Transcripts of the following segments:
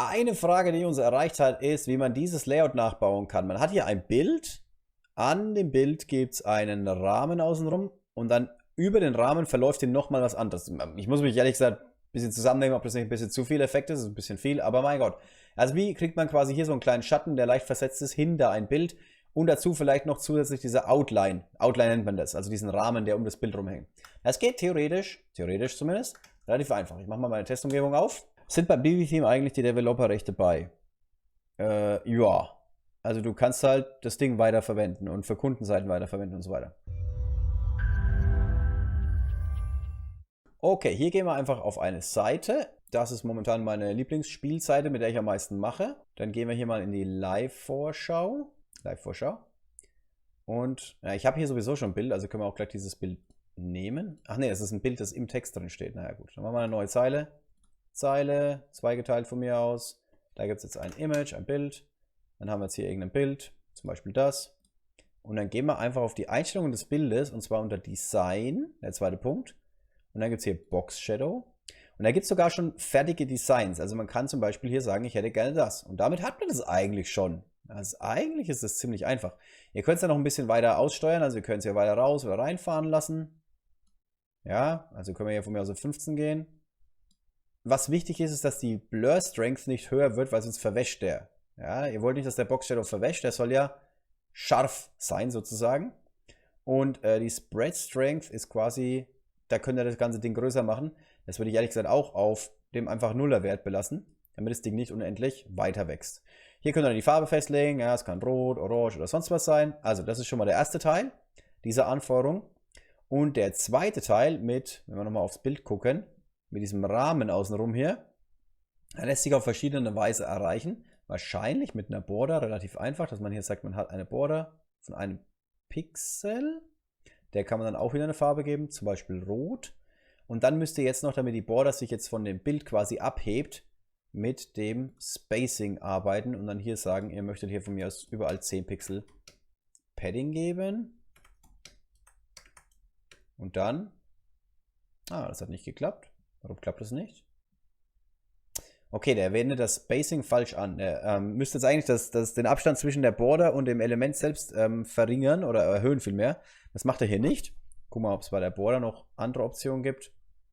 Eine Frage, die uns erreicht hat, ist, wie man dieses Layout nachbauen kann. Man hat hier ein Bild. An dem Bild gibt es einen Rahmen außenrum und dann über den Rahmen verläuft hier nochmal was anderes. Ich muss mich ehrlich gesagt ein bisschen zusammennehmen, ob das nicht ein bisschen zu viel Effekt ist. Das ist ein bisschen viel, aber mein Gott. Also wie kriegt man quasi hier so einen kleinen Schatten, der leicht versetzt ist, hinter ein Bild und dazu vielleicht noch zusätzlich diese Outline. Outline nennt man das, also diesen Rahmen, der um das Bild rumhängt. Das geht theoretisch zumindest, relativ einfach. Ich mache mal meine Testumgebung auf. Sind bei BB-Theme eigentlich die Developer-Rechte bei? Ja. Also du kannst halt das Ding weiterverwenden und für Kundenseiten weiterverwenden und so weiter. Okay, hier gehen wir einfach auf eine Seite. Das ist momentan meine Lieblingsspielseite, mit der ich am meisten mache. Dann gehen wir hier mal in die Live-Vorschau. Und ja, ich habe hier sowieso schon ein Bild, also können wir auch gleich dieses Bild nehmen. Ach nee, das ist ein Bild, das im Text drin steht. Naja gut, dann machen wir eine neue Zeile. Zeile, zweigeteilt von mir aus. Da gibt es jetzt ein Image, ein Bild. Dann haben wir jetzt hier irgendein Bild, zum Beispiel das. Und dann gehen wir einfach auf die Einstellungen des Bildes, und zwar unter Design, der zweite Punkt. Und dann gibt es hier Box Shadow. Und da gibt es sogar schon fertige Designs. Also man kann zum Beispiel hier sagen, ich hätte gerne das. Und damit hat man das eigentlich schon. Also eigentlich ist es ziemlich einfach. Ihr könnt es dann noch ein bisschen weiter aussteuern. Also ihr könnt es hier weiter raus oder reinfahren lassen. Ja, also können wir hier von mir aus auf 15 gehen. Was wichtig ist, ist, dass die Blur Strength nicht höher wird, weil sonst verwäscht der. Ja, ihr wollt nicht, dass der Box Shadow verwäscht. Der soll ja scharf sein sozusagen. Und die Spread Strength ist quasi, da könnt ihr das ganze Ding größer machen. Das würde ich ehrlich gesagt auch auf dem einfach Nullerwert belassen, damit das Ding nicht unendlich weiter wächst. Hier könnt ihr die Farbe festlegen. Ja, es kann rot, orange oder sonst was sein. Also das ist schon mal der erste Teil dieser Anforderung. Und der zweite Teil mit, wenn wir nochmal aufs Bild gucken, mit diesem Rahmen außenrum hier, er lässt sich auf verschiedene Weise erreichen. Wahrscheinlich mit einer Border, relativ einfach, dass man hier sagt, man hat eine Border von einem Pixel. Der kann man dann auch wieder eine Farbe geben, zum Beispiel rot. Und dann müsst ihr jetzt noch, damit die Border sich jetzt von dem Bild quasi abhebt, mit dem Spacing arbeiten und dann hier sagen, ihr möchtet hier von mir aus überall 10 Pixel Padding geben. Und dann, das hat nicht geklappt. Warum klappt das nicht? Okay, der wendet das Spacing falsch an. Er müsste jetzt eigentlich den Abstand zwischen der Border und dem Element selbst verringern oder erhöhen vielmehr. Das macht er hier nicht. Guck mal, ob es bei der Border noch andere Optionen gibt.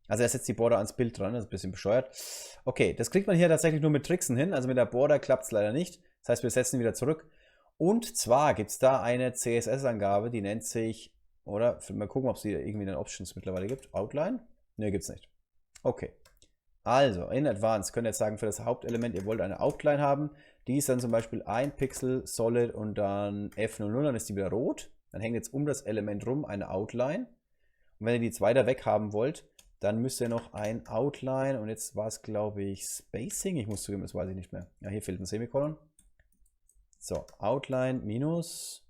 Also er setzt die Border ans Bild dran, das ist ein bisschen bescheuert. Okay, das kriegt man hier tatsächlich nur mit Tricksen hin. Also mit der Border klappt es leider nicht. Das heißt, wir setzen wieder zurück. Und zwar gibt es da eine CSS-Angabe, die nennt sich, oder mal gucken, ob es die irgendwie in den Options mittlerweile gibt. Outline? Ne, gibt es nicht. Okay. Also, in Advanced könnt ihr jetzt sagen, für das Hauptelement, ihr wollt eine Outline haben. Die ist dann zum Beispiel 1 Pixel Solid und dann F00, dann ist die wieder rot. Dann hängt jetzt um das Element rum eine Outline. Und wenn ihr die jetzt weiter weg haben wollt, dann müsst ihr noch ein Outline, und jetzt war es, glaube ich, Spacing. Ich muss zugeben, das weiß ich nicht mehr. Ja, hier fehlt ein Semikolon. So, Outline minus.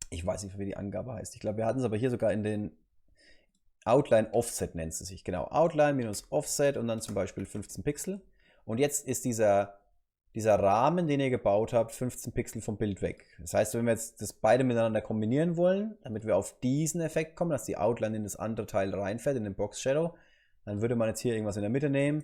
Ich weiß nicht, wie die Angabe heißt. Ich glaube, wir hatten es aber hier sogar in den Outline Offset nennt es sich. Genau, Outline minus Offset und dann zum Beispiel 15 Pixel. Und jetzt ist dieser Rahmen, den ihr gebaut habt, 15 Pixel vom Bild weg. Das heißt, wenn wir jetzt das beide miteinander kombinieren wollen, damit wir auf diesen Effekt kommen, dass die Outline in das andere Teil reinfällt, in den Box Shadow, dann würde man jetzt hier irgendwas in der Mitte nehmen.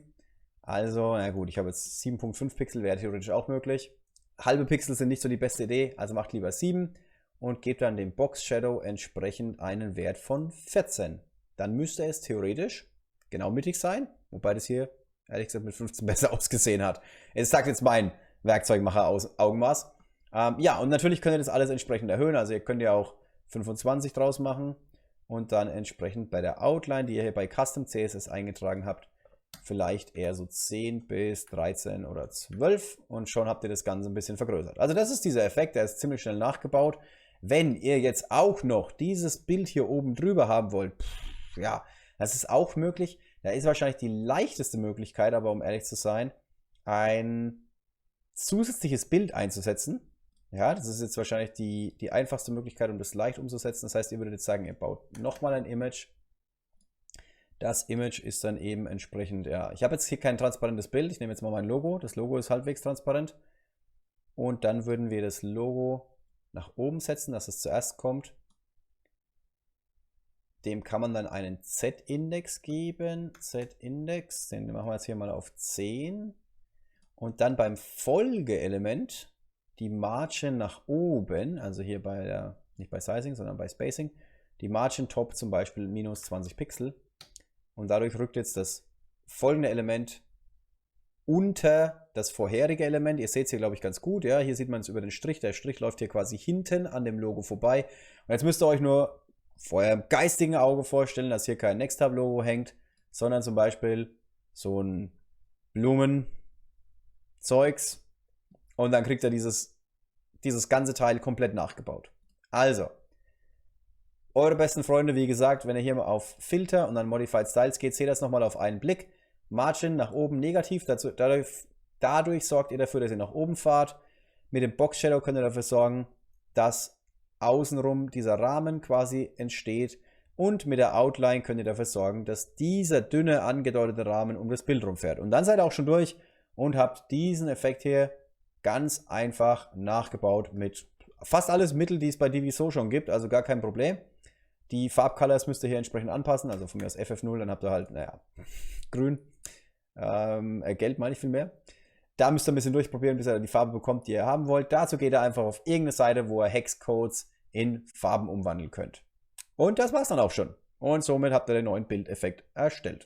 Also, na gut, ich habe jetzt 7,5 Pixel, wäre theoretisch auch möglich. Halbe Pixel sind nicht so die beste Idee, also macht lieber 7 und gebt dann dem Box Shadow entsprechend einen Wert von 14. Dann müsste es theoretisch genau mittig sein, wobei das hier ehrlich gesagt mit 15 besser ausgesehen hat. Es sagt jetzt mein Werkzeugmacher aus Augenmaß. Ja, und natürlich könnt ihr das alles entsprechend erhöhen. Also ihr könnt ja auch 25 draus machen und dann entsprechend bei der Outline, die ihr hier bei Custom CSS eingetragen habt, vielleicht eher so 10 bis 13 oder 12 und schon habt ihr das Ganze ein bisschen vergrößert. Also das ist dieser Effekt, der ist ziemlich schnell nachgebaut. Wenn ihr jetzt auch noch dieses Bild hier oben drüber haben wollt, ja, das ist auch möglich. Da ist wahrscheinlich die leichteste Möglichkeit, aber um ehrlich zu sein, ein zusätzliches Bild einzusetzen. Ja, das ist jetzt wahrscheinlich die einfachste Möglichkeit, um das leicht umzusetzen. Das heißt, ihr würdet jetzt sagen, ihr baut nochmal ein Image. Das Image ist dann eben entsprechend, ja, ich habe jetzt hier kein transparentes Bild. Ich nehme jetzt mal mein Logo. Das Logo ist halbwegs transparent. Und dann würden wir das Logo nach oben setzen, dass es zuerst kommt. dem kann man dann einen Z-Index geben. Z-Index, den machen wir jetzt hier mal auf 10. Und dann beim Folgeelement die Margin nach oben, also hier bei der, nicht bei Sizing, sondern bei Spacing, die Margin Top zum Beispiel minus 20 Pixel. Und dadurch rückt jetzt das folgende Element unter das vorherige Element. Ihr seht es hier, glaube ich, ganz gut. Ja, hier sieht man es über den Strich. Der Strich läuft hier quasi hinten an dem Logo vorbei. Und jetzt müsst ihr euch nur vor eurem geistigen Auge vorstellen, dass hier kein Nexttab-Logo hängt, sondern zum Beispiel so ein Blumenzeugs. Und dann kriegt ihr dieses ganze Teil komplett nachgebaut. Also, eure besten Freunde, wie gesagt, wenn ihr hier mal auf Filter und dann Modified Styles geht, seht ihr das nochmal auf einen Blick. Margin nach oben negativ, dadurch sorgt ihr dafür, dass ihr nach oben fahrt. Mit dem Box Shadow könnt ihr dafür sorgen, dass außenrum dieser Rahmen quasi entsteht. Und mit der Outline könnt ihr dafür sorgen, dass dieser dünne angedeutete Rahmen um das Bild rumfährt. Und dann seid ihr auch schon durch und habt diesen Effekt hier ganz einfach nachgebaut mit fast alles Mittel, die es bei Diviso schon gibt, also gar kein Problem. Die Farbcolors müsst ihr hier entsprechend anpassen, also von mir aus FF0, dann habt ihr halt, naja, grün, Gelb meine ich viel mehr. Da müsst ihr ein bisschen durchprobieren, bis ihr die Farbe bekommt, die ihr haben wollt. Dazu geht ihr einfach auf irgendeine Seite, wo ihr Hexcodes in Farben umwandeln könnt. Und das war's dann auch schon. Und somit habt ihr den neuen Bildeffekt erstellt.